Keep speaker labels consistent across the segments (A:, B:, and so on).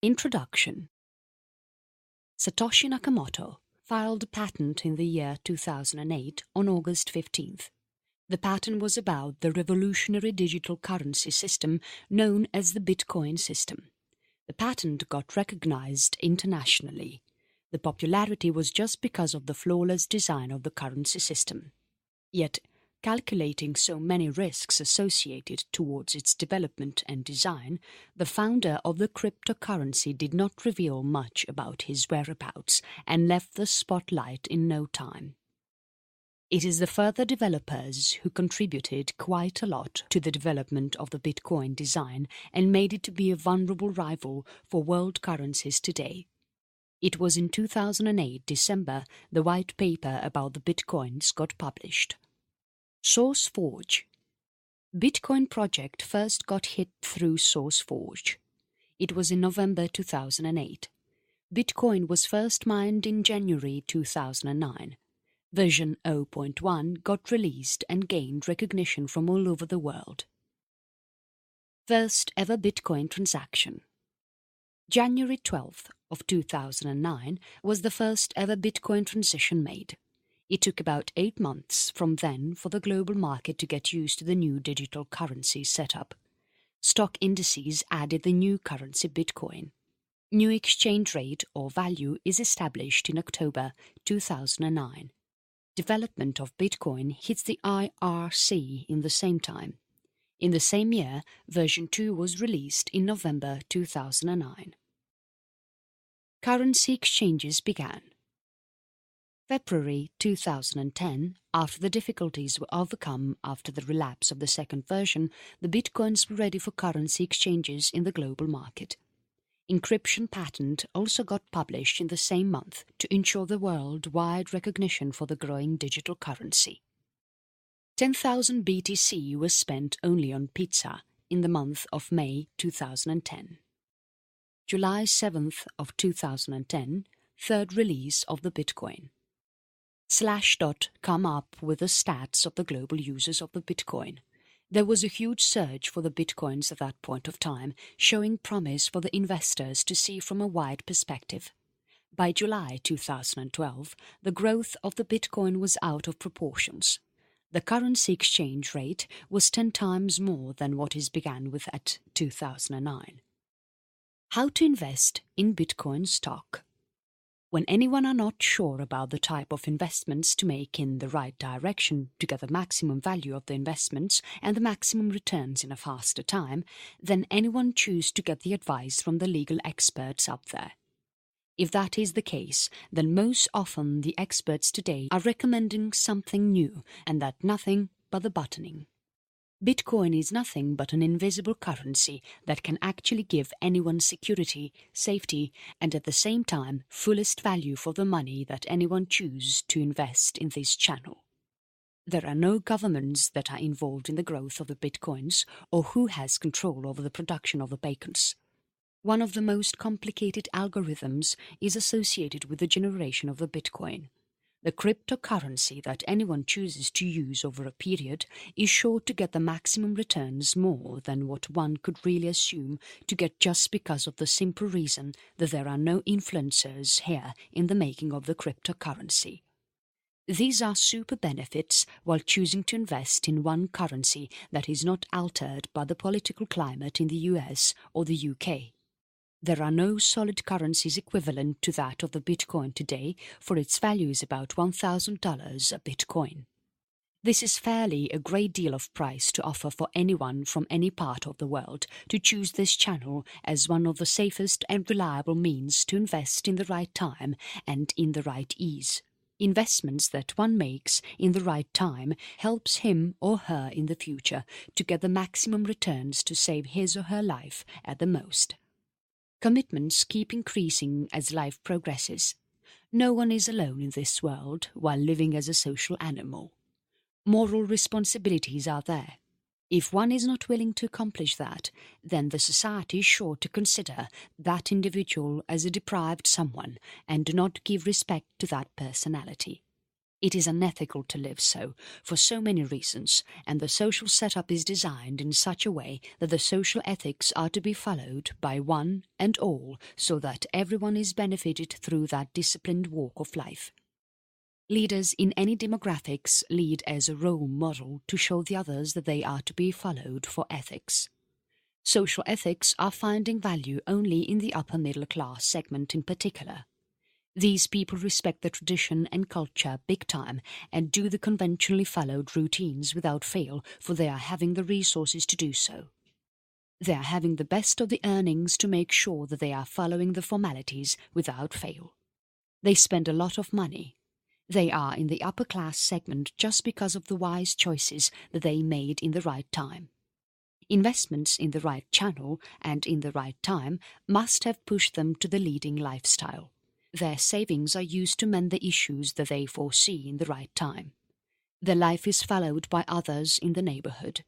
A: Introduction. Satoshi Nakamoto filed a patent in the year 2008 on August 15th. The patent was about the revolutionary digital currency system known as the Bitcoin system. The patent got recognized internationally. The popularity was just because of the flawless design of the currency system. Yet, calculating so many risks associated towards its development and design, the founder of the cryptocurrency did not reveal much about his whereabouts and left the spotlight in no time. It is the further developers who contributed quite a lot to the development of the Bitcoin design and made it to be a vulnerable rival for world currencies today. It was in 2008 December the white paper about the Bitcoins got published. SourceForge. Bitcoin project first got hit through SourceForge. It was in November 2008. Bitcoin was first mined in January 2009. Version 0.1 got released and gained recognition from all over the world. First ever Bitcoin transaction. January 12th of 2009 was the first ever Bitcoin transition made. It took about 8 months from then for the global market to get used to the new digital currency setup. Stock indices added the new currency Bitcoin. New exchange rate or value is established in October 2009. Development of Bitcoin hits the IRC in the same time. In the same year, version 2 was released in November 2009. Currency exchanges began. February 2010, after the difficulties were overcome after the relapse of the second version, the Bitcoins were ready for currency exchanges in the global market. Encryption patent also got published in the same month to ensure the worldwide recognition for the growing digital currency. 10,000 BTC was spent only on pizza in the month of May 2010. July 7th of 2010, third release of the Bitcoin. Slashdot come up with the stats of the global users of the Bitcoin. There was a huge surge for the Bitcoins at that point of time, showing promise for the investors to see from a wide perspective. By July 2012, the growth of the Bitcoin was out of proportions. The currency exchange rate was 10 times more than what it began with at 2009. How to invest in Bitcoin stock. When anyone are not sure about the type of investments to make in the right direction to get the maximum value of the investments and the maximum returns in a faster time, then anyone choose to get the advice from the legal experts up there. If that is the case, then most often the experts today are recommending something new and that nothing but the buttoning. Bitcoin is nothing but an invisible currency that can actually give anyone security, safety, and at the same time fullest value for the money that anyone chooses to invest in this channel. There are no governments that are involved in the growth of the Bitcoins or who has control over the production of the bacons. One of the most complicated algorithms is associated with the generation of the Bitcoin. The cryptocurrency that anyone chooses to use over a period is sure to get the maximum returns more than what one could really assume to get just because of the simple reason that there are no influencers here in the making of the cryptocurrency. These are super benefits while choosing to invest in one currency that is not altered by the political climate in the US or the UK. There are no solid currencies equivalent to that of the Bitcoin today, for its value is about $1,000 a Bitcoin. This is fairly a great deal of price to offer for anyone from any part of the world to choose this channel as one of the safest and reliable means to invest in the right time and in the right ease. Investments that one makes in the right time helps him or her in the future to get the maximum returns to save his or her life at the most. Commitments keep increasing as life progresses. No one is alone in this world while living as a social animal. Moral responsibilities are there. If one is not willing to accomplish that, then the society is sure to consider that individual as a deprived someone and do not give respect to that personality. It is unethical to live so, for so many reasons, and the social setup is designed in such a way that the social ethics are to be followed by one and all, so that everyone is benefited through that disciplined walk of life. Leaders in any demographics lead as a role model to show the others that they are to be followed for ethics. Social ethics are finding value only in the upper middle class segment in particular. These people respect the tradition and culture big time and do the conventionally followed routines without fail, for they are having the resources to do so. They are having the best of the earnings to make sure that they are following the formalities without fail. They spend a lot of money. They are in the upper class segment just because of the wise choices that they made in the right time. Investments in the right channel and in the right time must have pushed them to the leading lifestyle. Their savings are used to mend the issues that they foresee in the right time. Their life is followed by others in the neighborhood.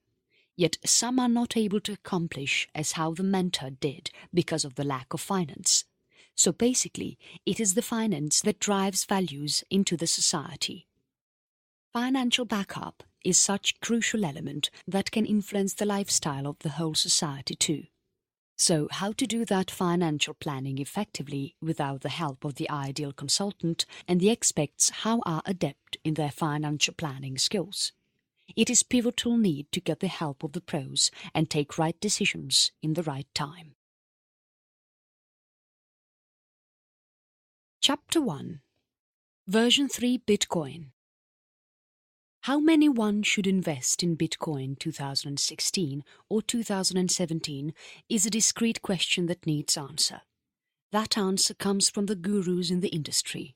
A: Yet some are not able to accomplish as how the mentor did because of the lack of finance. So basically, it is the finance that drives values into the society. Financial backup is such a crucial element that can influence the lifestyle of the whole society too. So how to do that financial planning effectively without the help of the ideal consultant and the experts how are adept in their financial planning skills? It is pivotal need to get the help of the pros and take right decisions in the right time. Chapter 1. Version 3 Bitcoin. How many one should invest in Bitcoin 2016 or 2017 is a discrete question that needs answer. That answer comes from the gurus in the industry.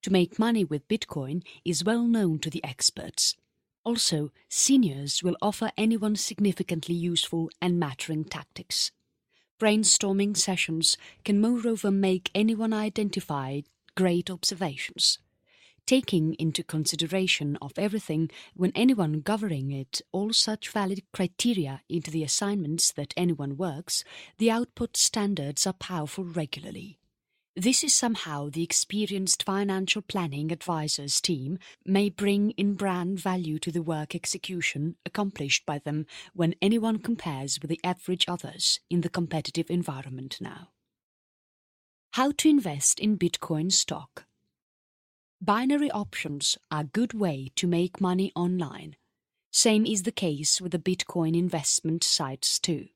A: To make money with Bitcoin is well known to the experts. Also, seniors will offer anyone significantly useful and mattering tactics. Brainstorming sessions can moreover make anyone identify great observations. Taking into consideration of everything when anyone governing it all such valid criteria into the assignments that anyone works, the output standards are powerful regularly. This is somehow the experienced financial planning advisors team may bring in brand value to the work execution accomplished by them when anyone compares with the average others in the competitive environment now. How to invest in Bitcoin stock. Binary options are a good way to make money online. Same is the case with the Bitcoin investment sites too.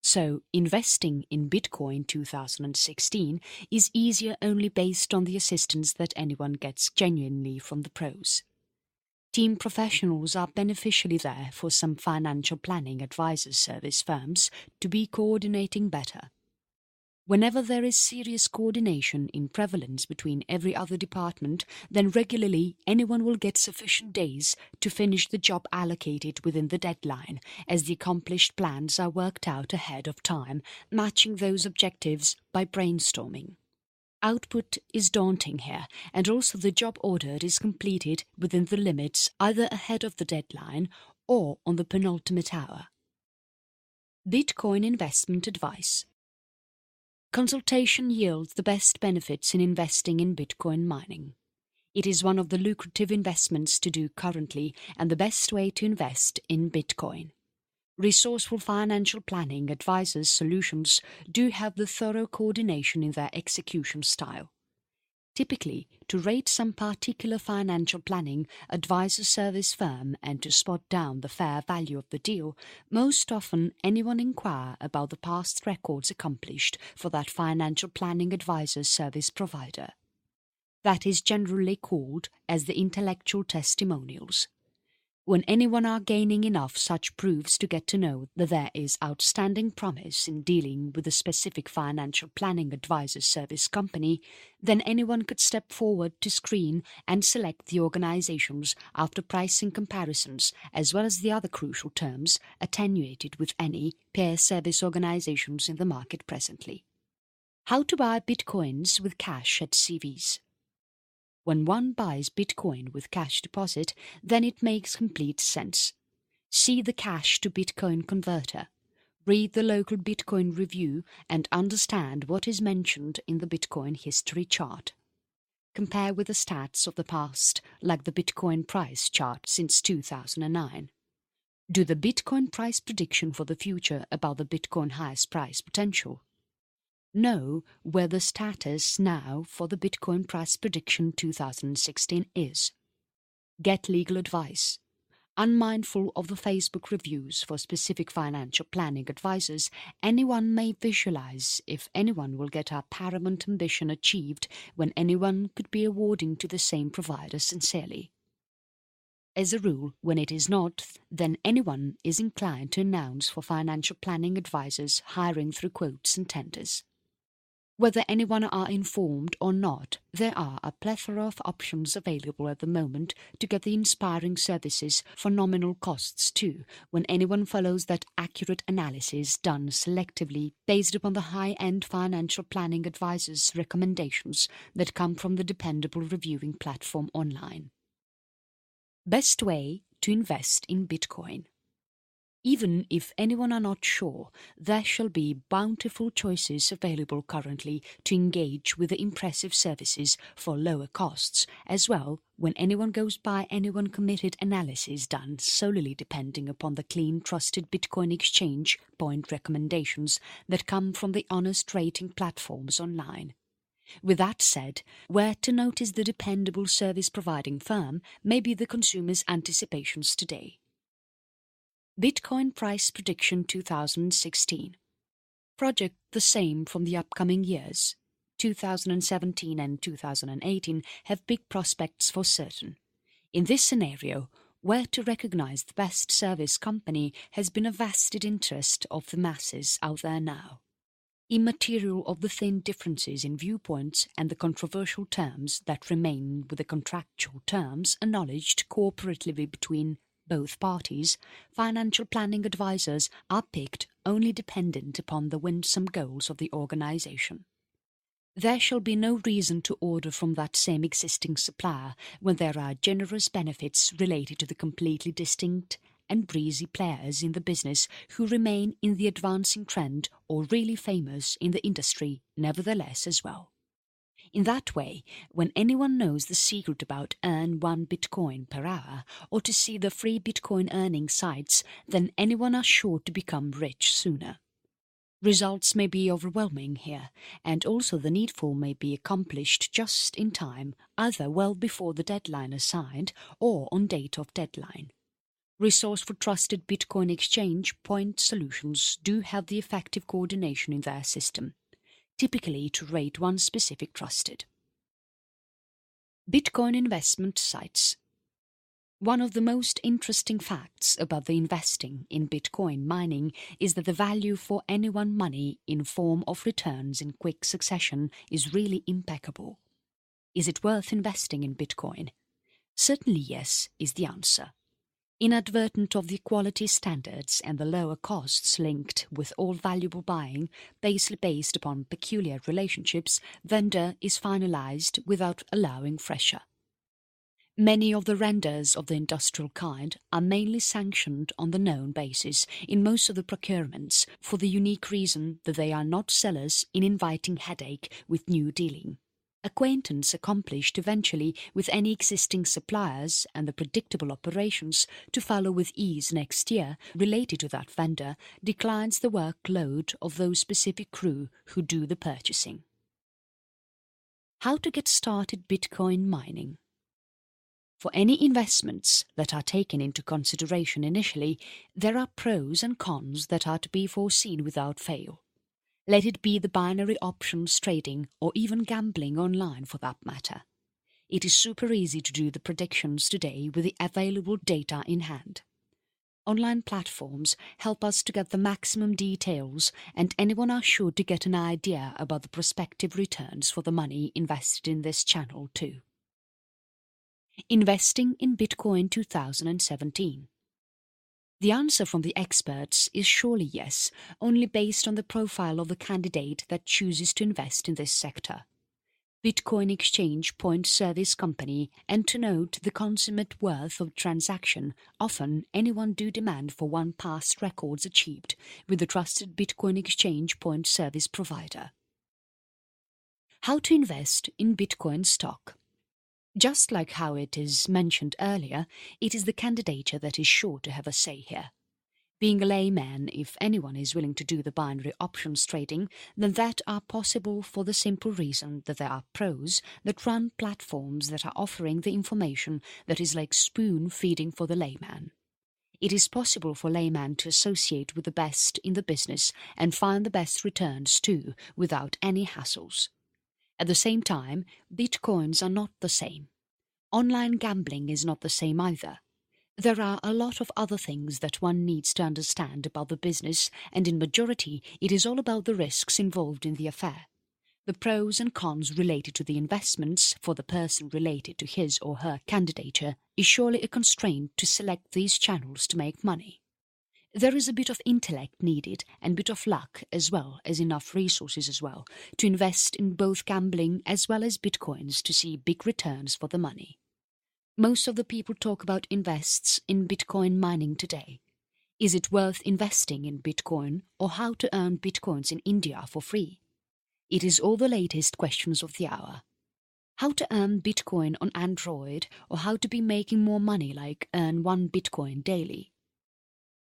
A: So, investing in Bitcoin 2016 is easier only based on the assistance that anyone gets genuinely from the pros. Team professionals are beneficially there for some financial planning advisor service firms to be coordinating better. Whenever there is serious coordination in prevalence between every other department, then regularly anyone will get sufficient days to finish the job allocated within the deadline, as the accomplished plans are worked out ahead of time, matching those objectives by brainstorming. Output is daunting here, and also the job ordered is completed within the limits either ahead of the deadline or on the penultimate hour. Bitcoin investment advice. Consultation yields the best benefits in investing in Bitcoin mining. It is one of the lucrative investments to do currently and the best way to invest in Bitcoin. Resourceful financial planning advisors' solutions do have the thorough coordination in their execution style. Typically, to rate some particular financial planning advisor service firm and to spot down the fair value of the deal, most often anyone inquire about the past records accomplished for that financial planning advisor service provider. That is generally called as the intellectual testimonials. When anyone are gaining enough such proofs to get to know that there is outstanding promise in dealing with a specific financial planning advisor service company, then anyone could step forward to screen and select the organizations after pricing comparisons as well as the other crucial terms attenuated with any peer service organizations in the market presently. How to buy Bitcoins with cash at CVs. When one buys Bitcoin with cash deposit, then it makes complete sense. See the cash to Bitcoin converter. Read the local Bitcoin review and understand what is mentioned in the Bitcoin history chart. Compare with the stats of the past, like the Bitcoin price chart since 2009. Do the Bitcoin price prediction for the future about the Bitcoin highest price potential? Know where the status now for the Bitcoin price prediction 2016 is. Get legal advice. Unmindful of the Facebook reviews for specific financial planning advisors, anyone may visualize if anyone will get our paramount ambition achieved when anyone could be awarding to the same provider sincerely. As a rule, when it is not, then anyone is inclined to announce for financial planning advisors hiring through quotes and tenders. Whether anyone are informed or not, there are a plethora of options available at the moment to get the inspiring services for nominal costs too, when anyone follows that accurate analysis done selectively based upon the high-end financial planning advisors' recommendations that come from the dependable reviewing platform online. Best way to invest in Bitcoin. Even if anyone are not sure, there shall be bountiful choices available currently to engage with the impressive services for lower costs, as well when anyone goes by anyone committed analysis done solely depending upon the clean trusted Bitcoin exchange point recommendations that come from the honest rating platforms online. With that said, where to notice the dependable service providing firm may be the consumer's anticipations today. Bitcoin price prediction 2016. Project the same from the upcoming years. 2017 and 2018 have big prospects for certain. In this scenario, where to recognize the best service company has been a vested interest of the masses out there now. Immaterial of the thin differences in viewpoints and the controversial terms that remain with the contractual terms acknowledged cooperatively between both parties, financial planning advisors are picked only dependent upon the winsome goals of the organization. There shall be no reason to order from that same existing supplier when there are generous benefits related to the completely distinct and breezy players in the business who remain in the advancing trend or really famous in the industry nevertheless as well. In that way, when anyone knows the secret about earn 1 Bitcoin per hour or to see the free Bitcoin earning sites, then anyone are sure to become rich sooner. Results may be overwhelming here, and also the needful may be accomplished just in time, either well before the deadline assigned or on date of deadline. Resourceful trusted Bitcoin exchange point solutions do have the effective coordination in their system, typically to rate one specific trusted. Bitcoin investment sites. One of the most interesting facts about the investing in Bitcoin mining is that the value for any one money in form of returns in quick succession is really impeccable. Is it worth investing in Bitcoin? Certainly yes, is the answer. Inadvertent of the quality standards and the lower costs linked with all valuable buying, basely based upon peculiar relationships, vendor is finalized without allowing fresher. Many of the renders of the industrial kind are mainly sanctioned on the known basis in most of the procurements for the unique reason that they are not sellers in inviting headache with new dealing. Acquaintance accomplished eventually with any existing suppliers and the predictable operations to follow with ease next year related to that vendor declines the workload of those specific crew who do the purchasing. How to get started Bitcoin mining. For any investments that are taken into consideration initially, there are pros and cons that are to be foreseen without fail. Let it be the binary options trading or even gambling online for that matter. It is super easy to do the predictions today with the available data in hand. Online platforms help us to get the maximum details, and anyone are sure to get an idea about the prospective returns for the money invested in this channel too. Investing in Bitcoin 2017. The answer from the experts is surely yes, only based on the profile of the candidate that chooses to invest in this sector. Bitcoin exchange point service company, and to note the consummate worth of transaction, often anyone do demand for one past records achieved with the trusted Bitcoin exchange point service provider. How to invest in Bitcoin stock. Just like how it is mentioned earlier, it is the candidature that is sure to have a say here. Being a layman, if anyone is willing to do the binary options trading, then that are possible for the simple reason that there are pros that run platforms that are offering the information that is like spoon feeding for the layman. It is possible for layman to associate with the best in the business and find the best returns too, without any hassles. At the same time, bitcoins are not the same. Online gambling is not the same either. There are a lot of other things that one needs to understand about the business, and in majority it is all about the risks involved in the affair. The pros and cons related to the investments for the person related to his or her candidature is surely a constraint to select these channels to make money. There is a bit of intellect needed and bit of luck as well as enough resources as well to invest in both gambling as well as bitcoins to see big returns for the money. Most of the people talk about invests in Bitcoin mining today. Is it worth investing in Bitcoin, or how to earn Bitcoins in India for free? It is all the latest questions of the hour. How to earn Bitcoin on Android, or how to be making more money like earn 1 Bitcoin daily?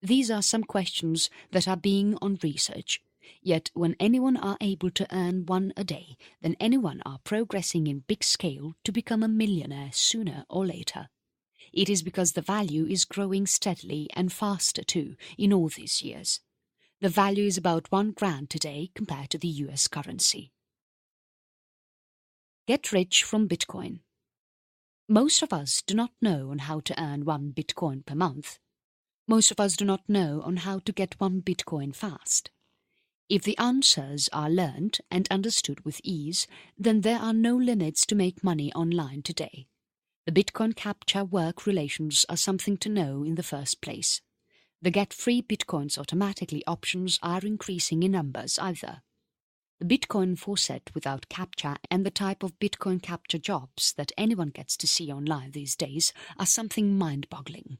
A: These are some questions that are being on research. Yet when anyone are able to earn 1 a day, then anyone are progressing in big scale to become a millionaire sooner or later. It is because the value is growing steadily and faster too in all these years. The value is about 1 grand today compared to the US currency. Get rich from Bitcoin. Most of us do not know on how to earn 1 Bitcoin per month. Most of us do not know on how to get 1 Bitcoin fast. If the answers are learned and understood with ease, then there are no limits to make money online today. The Bitcoin captcha work relations are something to know in the first place. The get free Bitcoins automatically options are increasing in numbers either. The Bitcoin faucet without captcha and the type of Bitcoin captcha jobs that anyone gets to see online these days are something mind-boggling.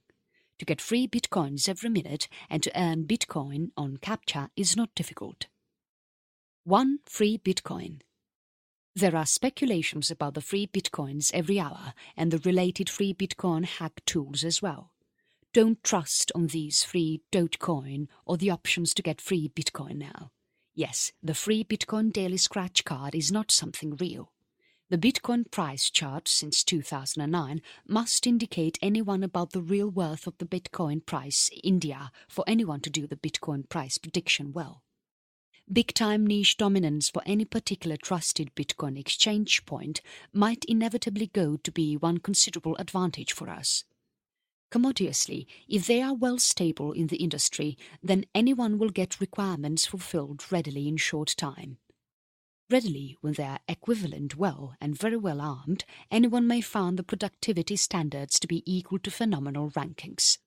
A: To get free Bitcoins every minute and to earn Bitcoin on captcha is not difficult. 1 free Bitcoin. There are speculations about the free Bitcoins every hour and the related free Bitcoin hack tools as well. Don't trust on these free Dogecoin or the options to get free Bitcoin now. Yes, the free Bitcoin daily scratch card is not something real. The Bitcoin price chart since 2009 must indicate anyone about the real worth of the Bitcoin price in India for anyone to do the Bitcoin price prediction well. Big-time niche dominance for any particular trusted Bitcoin exchange point might inevitably go to be one considerable advantage for us. Commodiously, if they are well stable in the industry, then anyone will get requirements fulfilled readily in short time. Readily, when they are equivalent well and very well armed, anyone may find the productivity standards to be equal to phenomenal rankings.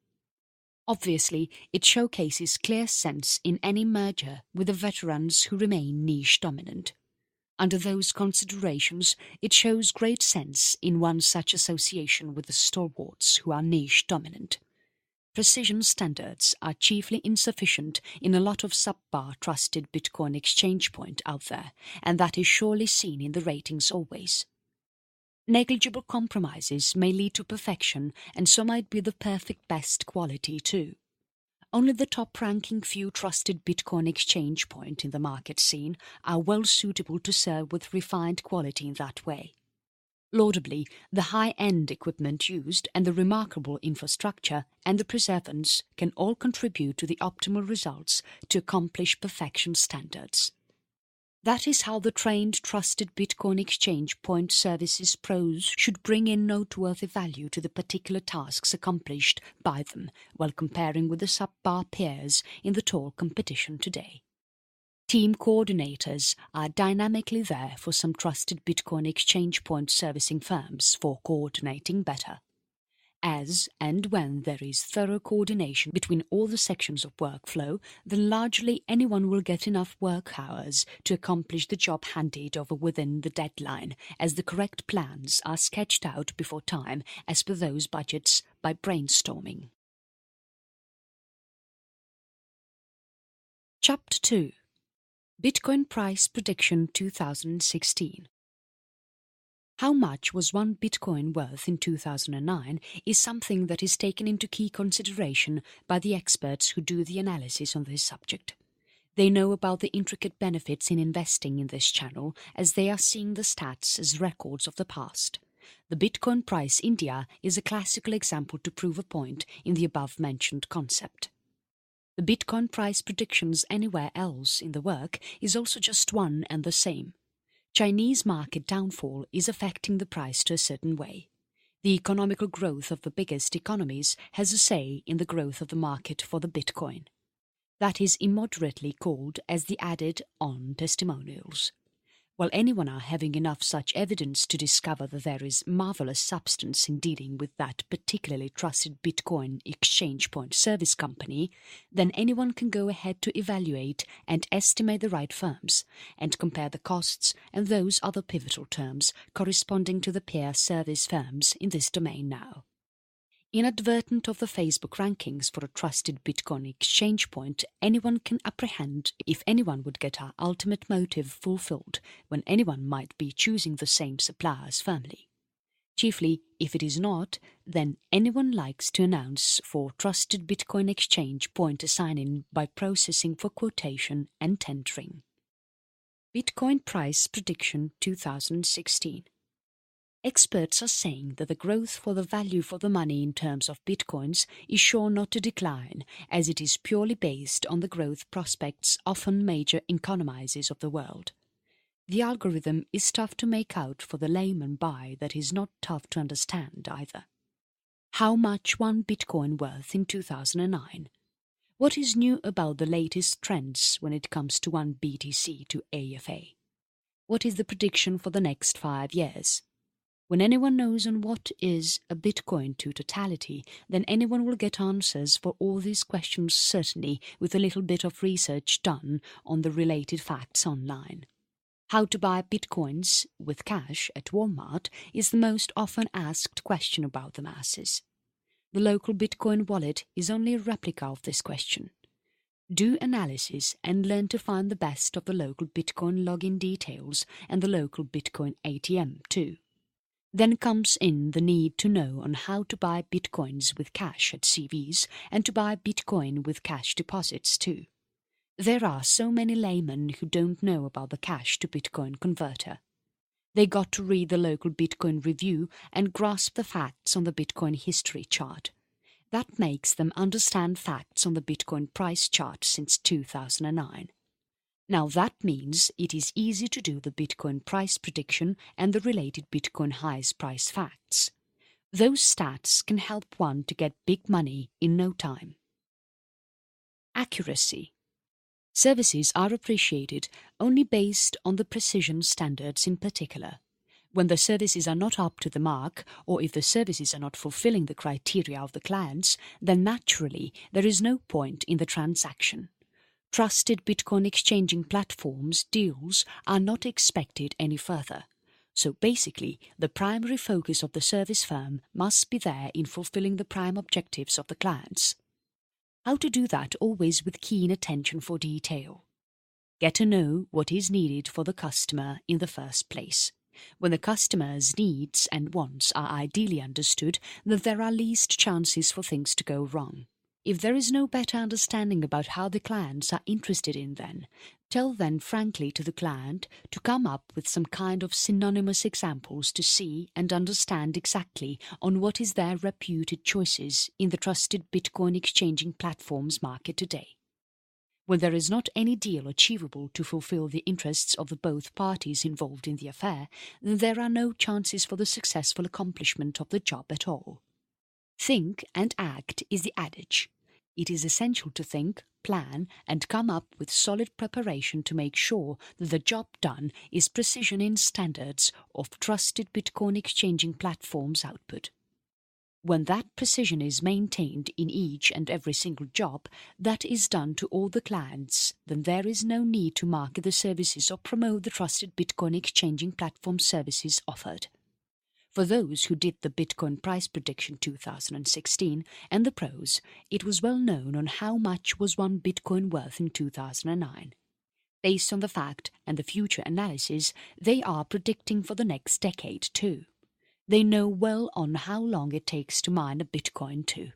A: Obviously, it showcases clear sense in any merger with the veterans who remain niche dominant. Under those considerations, it shows great sense in one such association with the stalwarts who are niche dominant. Precision standards are chiefly insufficient in a lot of subpar trusted Bitcoin exchange point out there, and that is surely seen in the ratings always. Negligible compromises may lead to perfection, and so might be the perfect best quality too. Only the top-ranking few trusted Bitcoin exchange point in the market scene are well suitable to serve with refined quality in that way. Laudably, the high-end equipment used and the remarkable infrastructure and the perseverance can all contribute to the optimal results to accomplish perfection standards. That is how the trained, trusted Bitcoin exchange point services pros should bring in noteworthy value to the particular tasks accomplished by them while comparing with the subpar peers in the tall competition today. Team coordinators are dynamically there for some trusted Bitcoin exchange point servicing firms for coordinating better. As and when there is thorough coordination between all the sections of workflow, then largely anyone will get enough work hours to accomplish the job handed over within the deadline, as the correct plans are sketched out before time as per those budgets by brainstorming. Chapter 2. Bitcoin Price Prediction 2016. How much was one Bitcoin worth in 2009 is something that is taken into key consideration by the experts who do the analysis on this subject. They know about the intricate benefits in investing in this channel as they are seeing the stats as records of the past. The Bitcoin price India is a classical example to prove a point in the above-mentioned concept. The Bitcoin price predictions anywhere else in the work is also just one and the same. Chinese market downfall is affecting the price to a certain way. The economical growth of the biggest economies has a say in the growth of the market for the Bitcoin. That is immoderately called as the added-on testimonials. While anyone are having enough such evidence to discover that there is marvelous substance in dealing with that particularly trusted Bitcoin exchange point service company, then anyone can go ahead to evaluate and estimate the right firms and compare the costs and those other pivotal terms corresponding to the peer service firms in this domain now. Inadvertent of the Facebook rankings for a trusted Bitcoin exchange point, anyone can apprehend if anyone would get our ultimate motive fulfilled when anyone might be choosing the same suppliers firmly. Chiefly, if it is not, then anyone likes to announce for trusted Bitcoin exchange point assigning by processing for quotation and tendering. Bitcoin price prediction 2016. Experts are saying that the growth for the value for the money in terms of bitcoins is sure not to decline, as it is purely based on the growth prospects often major economies of the world. The algorithm is tough to make out for the layman by that is not tough to understand either. How much one bitcoin worth in 2009? What is new about the latest trends when it comes to one BTC to AFA? What is the prediction for the next 5 years? When anyone knows on what is a Bitcoin to totality, then anyone will get answers for all these questions certainly with a little bit of research done on the related facts online. How to buy Bitcoins with cash at Walmart is the most often asked question about the masses. The local Bitcoin wallet is only a replica of this question. Do analysis and learn to find the best of the local Bitcoin login details and the local Bitcoin ATM too. Then comes in the need to know on how to buy bitcoins with cash at CVs and to buy bitcoin with cash deposits too. There are so many laymen who don't know about the cash to bitcoin converter. They got to read the local Bitcoin review and grasp the facts on the Bitcoin history chart. That makes them understand facts on the Bitcoin price chart since 2009. Now that means it is easy to do the Bitcoin price prediction and the related Bitcoin highest price facts. Those stats can help one to get big money in no time. Accuracy. Services are appreciated only based on the precision standards in particular. When the services are not up to the mark, or if the services are not fulfilling the criteria of the clients, then naturally there is no point in the transaction. Trusted Bitcoin exchanging platforms deals are not expected any further. So basically, the primary focus of the service firm must be there in fulfilling the prime objectives of the clients. How to do that always with keen attention for detail. Get to know what is needed for the customer in the first place. When the customer's needs and wants are ideally understood, then there are least chances for things to go wrong. If there is no better understanding about how the clients are interested in then, tell then frankly to the client to come up with some kind of synonymous examples to see and understand exactly on what is their reputed choices in the trusted Bitcoin exchanging platforms market today. When there is not any deal achievable to fulfill the interests of the both parties involved in the affair, then there are no chances for the successful accomplishment of the job at all. Think and act is the adage. It is essential to think, plan, and come up with solid preparation to make sure that the job done is precision in standards of trusted Bitcoin exchanging platforms output. When that precision is maintained in each and every single job that is done to all the clients, then there is no need to market the services or promote the trusted Bitcoin exchanging platform services offered. For those who did the Bitcoin price prediction 2016 and the pros, it was well known on how much was one Bitcoin worth in 2009. Based on the fact and the future analysis, they are predicting for the next decade too. They know well on how long it takes to mine a Bitcoin too.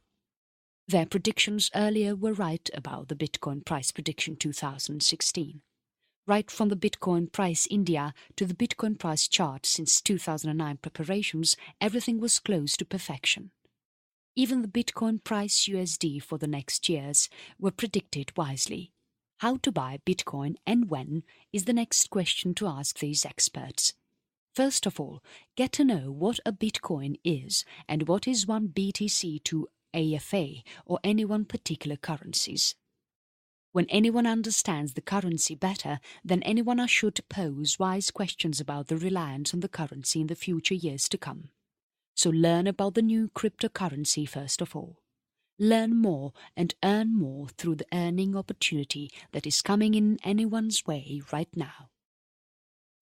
A: Their predictions earlier were right about the Bitcoin price prediction 2016. Right from the Bitcoin price India to the Bitcoin price chart since 2009 preparations, everything was close to perfection. Even the Bitcoin price USD for the next years were predicted wisely. How to buy Bitcoin and when is the next question to ask these experts. First of all, get to know what a Bitcoin is and what is one BTC to AFA or any one particular currencies. When anyone understands the currency better, then anyone should pose wise questions about the reliance on the currency in the future years to come. So learn about the new cryptocurrency first of all. Learn more and earn more through the earning opportunity that is coming in anyone's way right now.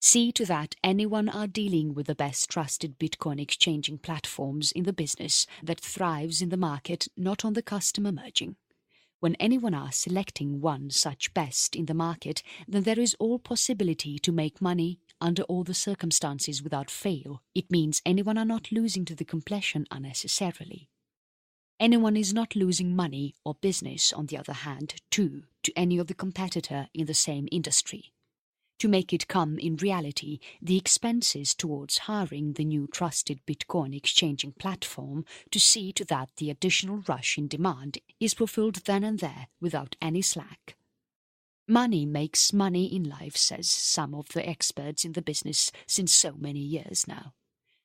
A: See to that anyone are dealing with the best trusted Bitcoin exchanging platforms in the business that thrives in the market, not on the customer merging. When anyone are selecting one such best in the market, then there is all possibility to make money under all the circumstances without fail. It means anyone are not losing to the completion unnecessarily. Anyone is not losing money or business, on the other hand, to any of the competitor in the same industry. To make it come in reality, the expenses towards hiring the new trusted Bitcoin exchanging platform to see to that the additional rush in demand is fulfilled then and there without any slack. Money makes money in life, says some of the experts in the business since so many years now.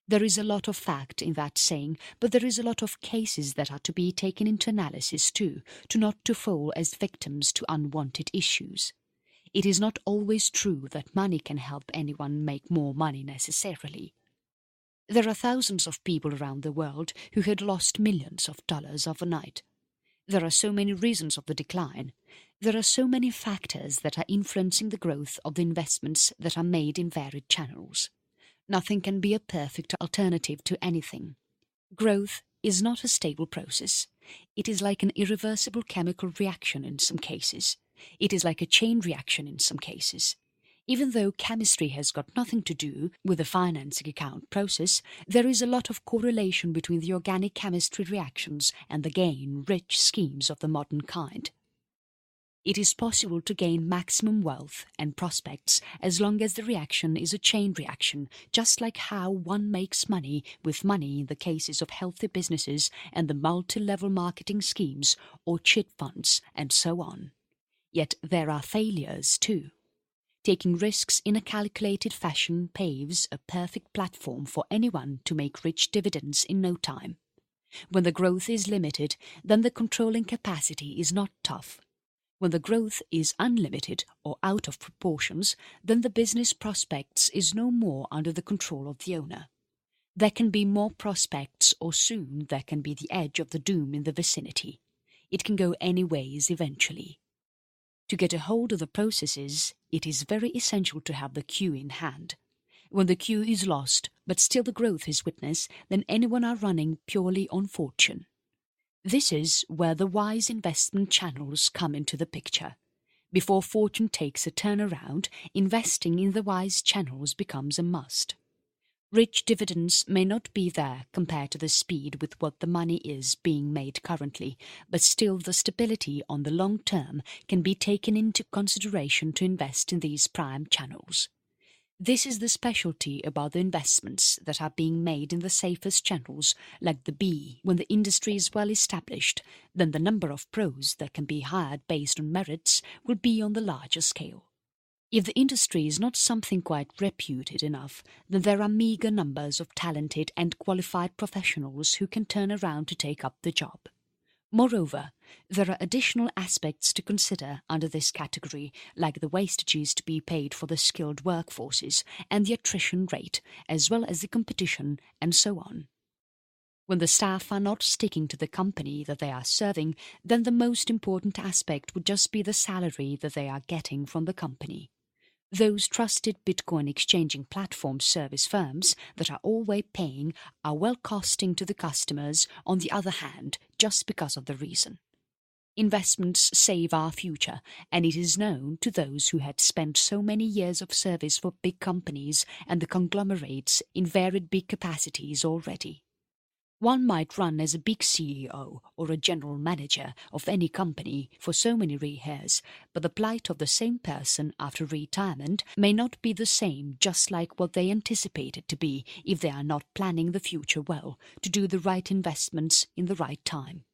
A: There is a lot of fact in that saying, but there is a lot of cases that are to be taken into analysis too, to not to fall as victims to unwanted issues. It is not always true that money can help anyone make more money necessarily. There are thousands of people around the world who had lost millions of dollars overnight. There are so many reasons of the decline. There are so many factors that are influencing the growth of the investments that are made in varied channels. Nothing can be a perfect alternative to anything. Growth is not a stable process. It is like an irreversible chemical reaction in some cases. It is like a chain reaction in some cases. Even though chemistry has got nothing to do with the financing account process, there is a lot of correlation between the organic chemistry reactions and the gain-rich schemes of the modern kind. It is possible to gain maximum wealth and prospects as long as the reaction is a chain reaction, just like how one makes money with money in the cases of healthy businesses and the multi-level marketing schemes or chit funds and so on. Yet there are failures too. Taking risks in a calculated fashion paves a perfect platform for anyone to make rich dividends in no time. When the growth is limited, then the controlling capacity is not tough. When the growth is unlimited or out of proportions, then the business prospects is no more under the control of the owner. There can be more prospects or soon there can be the edge of the doom in the vicinity. It can go any ways eventually. To get a hold of the processes, it is very essential to have the cue in hand. When the cue is lost, but still the growth is witnessed, then anyone are running purely on fortune. This is where the wise investment channels come into the picture. Before fortune takes a turnaround, investing in the wise channels becomes a must. Rich dividends may not be there compared to the speed with what the money is being made currently, but still the stability on the long term can be taken into consideration to invest in these prime channels. This is the specialty about the investments that are being made in the safest channels, like the B. When the industry is well established, then the number of pros that can be hired based on merits will be on the larger scale. If the industry is not something quite reputed enough, then there are meagre numbers of talented and qualified professionals who can turn around to take up the job. Moreover, there are additional aspects to consider under this category, like the wastages to be paid for the skilled workforces and the attrition rate, as well as the competition and so on. When the staff are not sticking to the company that they are serving, then the most important aspect would just be the salary that they are getting from the company. Those trusted Bitcoin exchanging platform service firms that are always paying are well costing to the customers, on the other hand, just because of the reason. Investments save our future, and it is known to those who had spent so many years of service for big companies and the conglomerates in varied big capacities already. One might run as a big CEO or a general manager of any company for so many years, but the plight of the same person after retirement may not be the same, just like what they anticipated to be if they are not planning the future well, to do the right investments in the right time.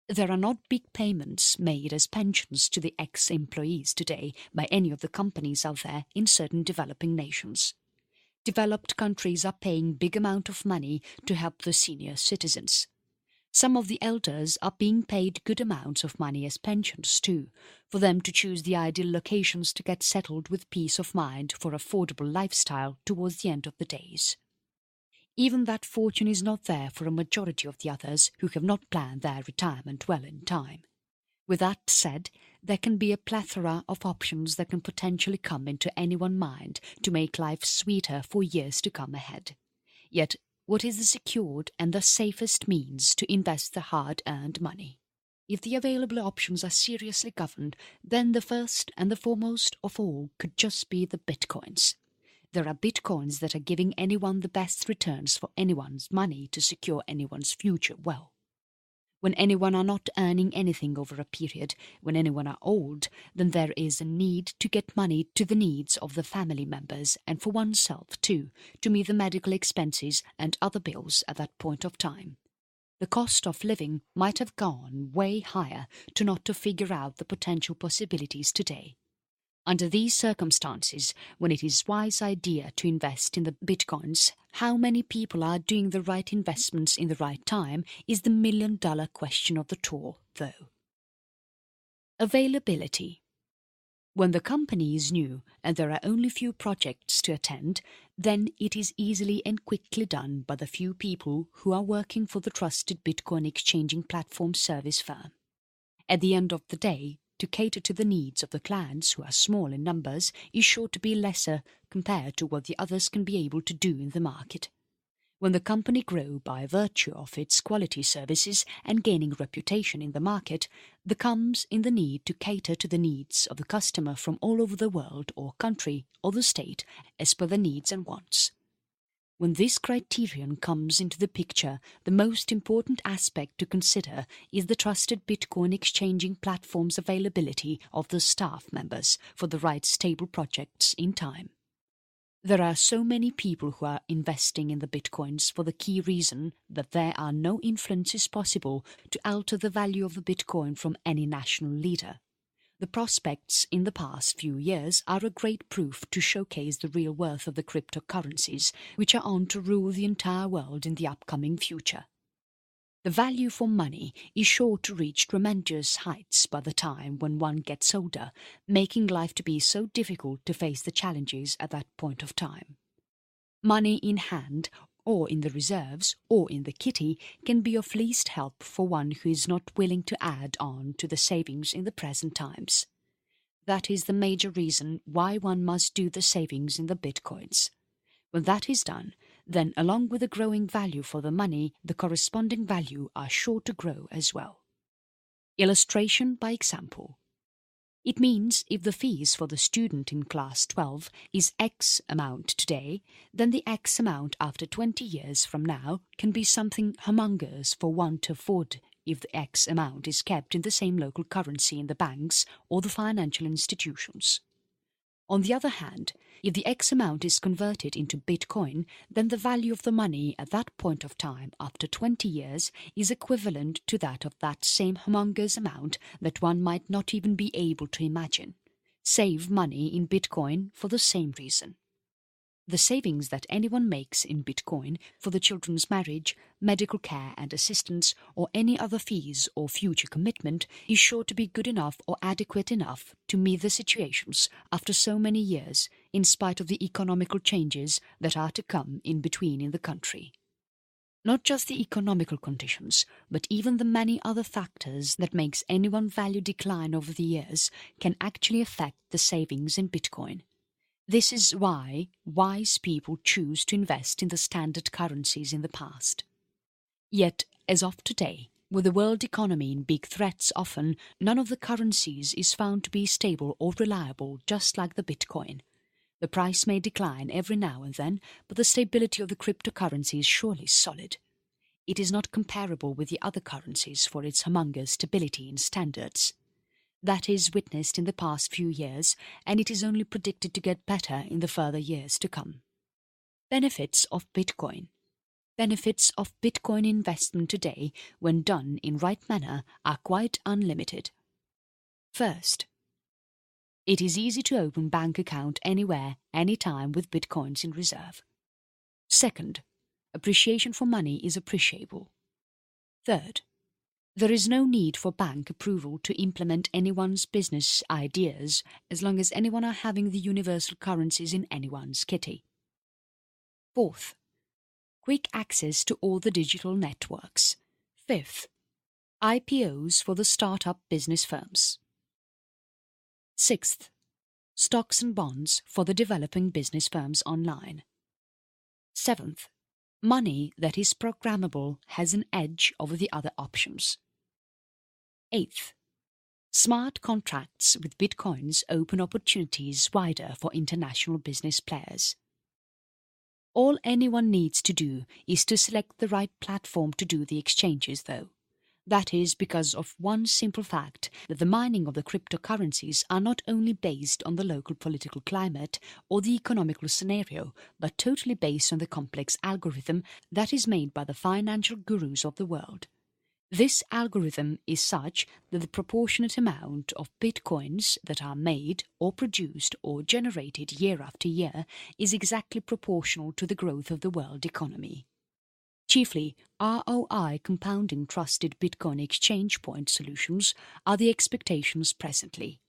A: There are not big payments made as pensions to the ex-employees today by any of the companies out there in certain developing nations. Developed countries are paying big amount of money to help the senior citizens. Some of the elders are being paid good amounts of money as pensions too, for them to choose the ideal locations to get settled with peace of mind for affordable lifestyle towards the end of the days. Even that fortune is not there for a majority of the others who have not planned their retirement well in time. With that said, there can be a plethora of options that can potentially come into anyone's mind to make life sweeter for years to come ahead. Yet, what is the secured and the safest means to invest the hard-earned money? If the available options are seriously governed, then the first and the foremost of all could just be the bitcoins. There are bitcoins that are giving anyone the best returns for anyone's money to secure anyone's future well. When anyone are not earning anything over a period, when anyone are old, then there is a need to get money to the needs of the family members and for oneself too, to meet the medical expenses and other bills at that point of time. The cost of living might have gone way higher to not to figure out the potential possibilities today. Under these circumstances, when it is wise idea to invest in the bitcoins, how many people are doing the right investments in the right time is the million-dollar question of the tour, though. Availability. When the company is new and there are only few projects to attend, then it is easily and quickly done by the few people who are working for the trusted Bitcoin exchanging platform service firm. At the end of the day, to cater to the needs of the clients who are small in numbers is sure to be lesser compared to what the others can be able to do in the market. When the company grows by virtue of its quality services and gaining reputation in the market, there comes in the need to cater to the needs of the customer from all over the world or country or the state as per their needs and wants. When this criterion comes into the picture, the most important aspect to consider is the trusted Bitcoin exchanging platform's availability of the staff members for the right stable projects in time. There are so many people who are investing in the Bitcoins for the key reason that there are no influences possible to alter the value of the Bitcoin from any national leader. The prospects in the past few years are a great proof to showcase the real worth of the cryptocurrencies, which are on to rule the entire world in the upcoming future. The value for money is sure to reach tremendous heights by the time when one gets older, making life to be so difficult to face the challenges at that point of time. Money in hand, or in the reserves, or in the kitty, can be of least help for one who is not willing to add on to the savings in the present times. That is the major reason why one must do the savings in the bitcoins. When that is done, then along with the growing value for the money, the corresponding value are sure to grow as well. Illustration by example. It means if the fees for the student in class 12 is X amount today, then the X amount after 20 years from now can be something humongous for one to afford if the X amount is kept in the same local currency in the banks or the financial institutions. On the other hand, if the X amount is converted into Bitcoin, then the value of the money at that point of time after 20 years is equivalent to that of that same humongous amount that one might not even be able to imagine. Save money in Bitcoin for the same reason. The savings that anyone makes in Bitcoin for the children's marriage, medical care and assistance, or any other fees or future commitment is sure to be good enough or adequate enough to meet the situations after so many years, in spite of the economical changes that are to come in between in the country. Not just the economical conditions, but even the many other factors that makes anyone value decline over the years can actually affect the savings in Bitcoin. This is why wise people choose to invest in the standard currencies in the past. Yet, as of today, With the world economy in big threats often, none of the currencies is found to be stable or reliable, just like the Bitcoin. The price may decline every now and then, but the stability of the cryptocurrency is surely solid. It is not comparable with the other currencies for its humongous stability and standards. That is witnessed in the past few years, and it is only predicted to get better in the further years to come. Benefits of Bitcoin. Benefits of Bitcoin investment today, when done in right manner, are quite unlimited. First, it is easy to open bank account anywhere, anytime with Bitcoins in reserve. Second, appreciation for money is appreciable. Third, there is no need for bank approval to implement anyone's business ideas as long as anyone are having the universal currencies in anyone's kitty. Fourth, quick access to all the digital networks. Fifth, IPOs for the start-up business firms. Sixth, stocks and bonds for the developing business firms online. Seventh, money that is programmable has an edge over the other options. Eighth, smart contracts with Bitcoins open opportunities wider for international business players. All anyone needs to do is to select the right platform to do the exchanges, though. That is because of one simple fact, that the mining of the cryptocurrencies are not only based on the local political climate or the economical scenario, but totally based on the complex algorithm that is made by the financial gurus of the world. This algorithm is such that the proportionate amount of bitcoins that are made or produced or generated year after year is exactly proportional to the growth of the world economy. Chiefly, ROI compounding trusted Bitcoin exchange point solutions are the expectations presently.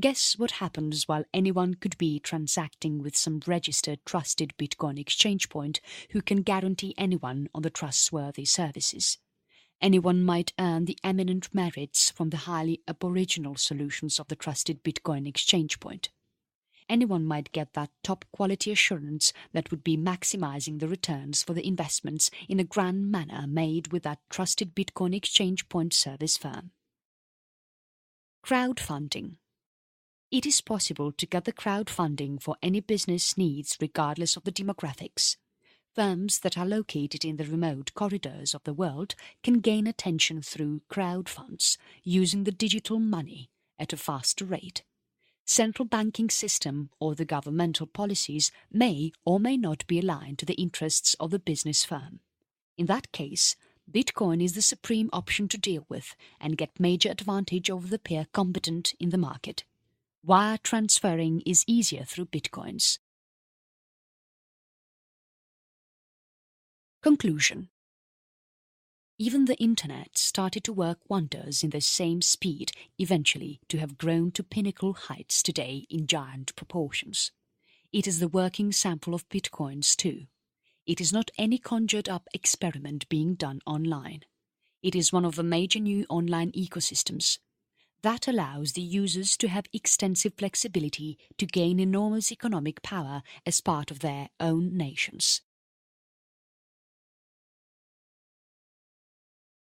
A: Guess what happens while anyone could be transacting with some registered trusted Bitcoin exchange point who can guarantee anyone on the trustworthy services. Anyone might earn the eminent merits from the highly aboriginal solutions of the trusted Bitcoin exchange point. Anyone might get that top quality assurance that would be maximizing the returns for the investments in a grand manner made with that trusted Bitcoin exchange point service firm. Crowdfunding. It is possible to get the crowdfunding for any business needs regardless of the demographics. Firms that are located in the remote corridors of the world can gain attention through crowdfunds using the digital money at a faster rate. Central banking system or the governmental policies may or may not be aligned to the interests of the business firm. In that case, Bitcoin is the supreme option to deal with and get major advantage over the peer competent in the market. Wire transferring is easier through Bitcoins. Conclusion. Even the internet started to work wonders in the same speed, eventually to have grown to pinnacle heights today in giant proportions. It is the working sample of Bitcoins too. It is not any conjured up experiment being done online. It is one of the major new online ecosystems. That allows the users to have extensive flexibility to gain enormous economic power as part of their own nations.